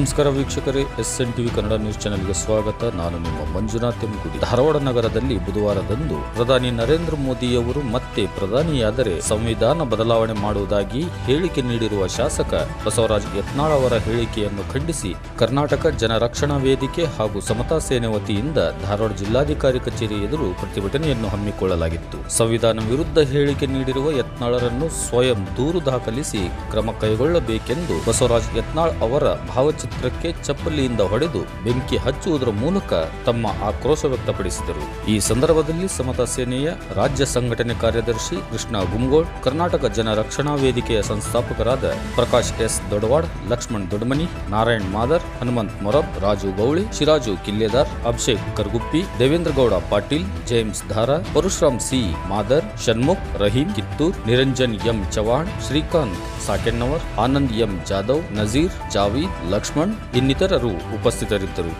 ನಮಸ್ಕಾರ ವೀಕ್ಷಕರೇ, SN TV Kannada news ಚಾನೆಲ್ಗೆ ಸ್ವಾಗತ. ನಾನು ನಿಮ್ಮ ಮಂಜುನಾಥ್ ಎಂಗುಡಿ. ಧಾರವಾಡ ನಗರದಲ್ಲಿ ಬುಧವಾರದಂದು ಪ್ರಧಾನಿ ನರೇಂದ್ರ ಮೋದಿಯವರು ಮತ್ತೆ ಪ್ರಧಾನಿಯಾದರೆ ಸಂವಿಧಾನ ಬದಲಾವಣೆ ಮಾಡುವುದಾಗಿ ಹೇಳಿಕೆ ನೀಡಿರುವ ಶಾಸಕ ಬಸವರಾಜ ಯತ್ನಾಳ್ ಅವರ ಹೇಳಿಕೆಯನ್ನು ಖಂಡಿಸಿ ಕರ್ನಾಟಕ ಜನರಕ್ಷಣಾ ವೇದಿಕೆ ಹಾಗೂ ಸಮತಾ ಸೇನೆ ವತಿಯಿಂದ ಧಾರವಾಡ ಜಿಲ್ಲಾಧಿಕಾರಿ ಕಚೇರಿ ಎದುರು ಪ್ರತಿಭಟನೆಯನ್ನು ಹಮ್ಮಿಕೊಳ್ಳಲಾಗಿತ್ತು. ಸಂವಿಧಾನ ವಿರುದ್ಧ ಹೇಳಿಕೆ ನೀಡಿರುವ ಯತ್ನಾಳರನ್ನು ಸ್ವಯಂ ದೂರು ದಾಖಲಿಸಿ ಕ್ರಮ ಕೈಗೊಳ್ಳಬೇಕೆಂದು ಬಸವರಾಜ ಯತ್ನಾಳ್ ಅವರ ಭಾವಚಿತ್ರಕ್ಕೆ ಚಪ್ಪಲಿಯಿಂದ ಹೊಡೆದು ಬೆಂಕಿ ಹಚ್ಚುವುದರ ಮೂಲಕ ತಮ್ಮ ಆಕ್ರೋಶ ವ್ಯಕ್ತಪಡಿಸಿದರು. ಈ ಸಂದರ್ಭದಲ್ಲಿ ಸಮತಾ ಸೇನೆಯ ರಾಜ್ಯ ಸಂಘಟನೆ ಕಾರ್ಯದರ್ಶಿ ಕೃಷ್ಣ ಗುಮ್ಗೋಳ್, ಕರ್ನಾಟಕ ಜನ ರಕ್ಷಣಾ ವೇದಿಕೆಯ ಸಂಸ್ಥಾಪಕರಾದ ಪ್ರಕಾಶ್ S. ದೊಡವಾಡ್, ಲಕ್ಷ್ಮಣ್ ದೊಡ್ಮನಿ, ನಾರಾಯಣ್ ಮಾದರ್, ಹನುಮಂತ್ ಮೊರಬ್, ರಾಜು ಗೌಳಿ, ಶಿರಾಜು ಕಿಲ್ಲೆದಾರ್, ಅಭಿಷೇಕ್ ಕರ್ಗುಪ್ಪಿ, ದೇವೇಂದ್ರ ಗೌಡ ಪಾಟೀಲ್, ಜೇಮ್ಸ್ ಧಾರಾ, Parashuram C. Madar, Shanmukh, Rahim Kittur, Niranjan M. Chavan, Srikanth ಸಾಕೆನ್ನವರ್, Anand M. Jadhav, Nazeer, Javeed, Lakshman ಇನ್ನಿತರರು ಉಪಸ್ಥಿತರಿದ್ದರು.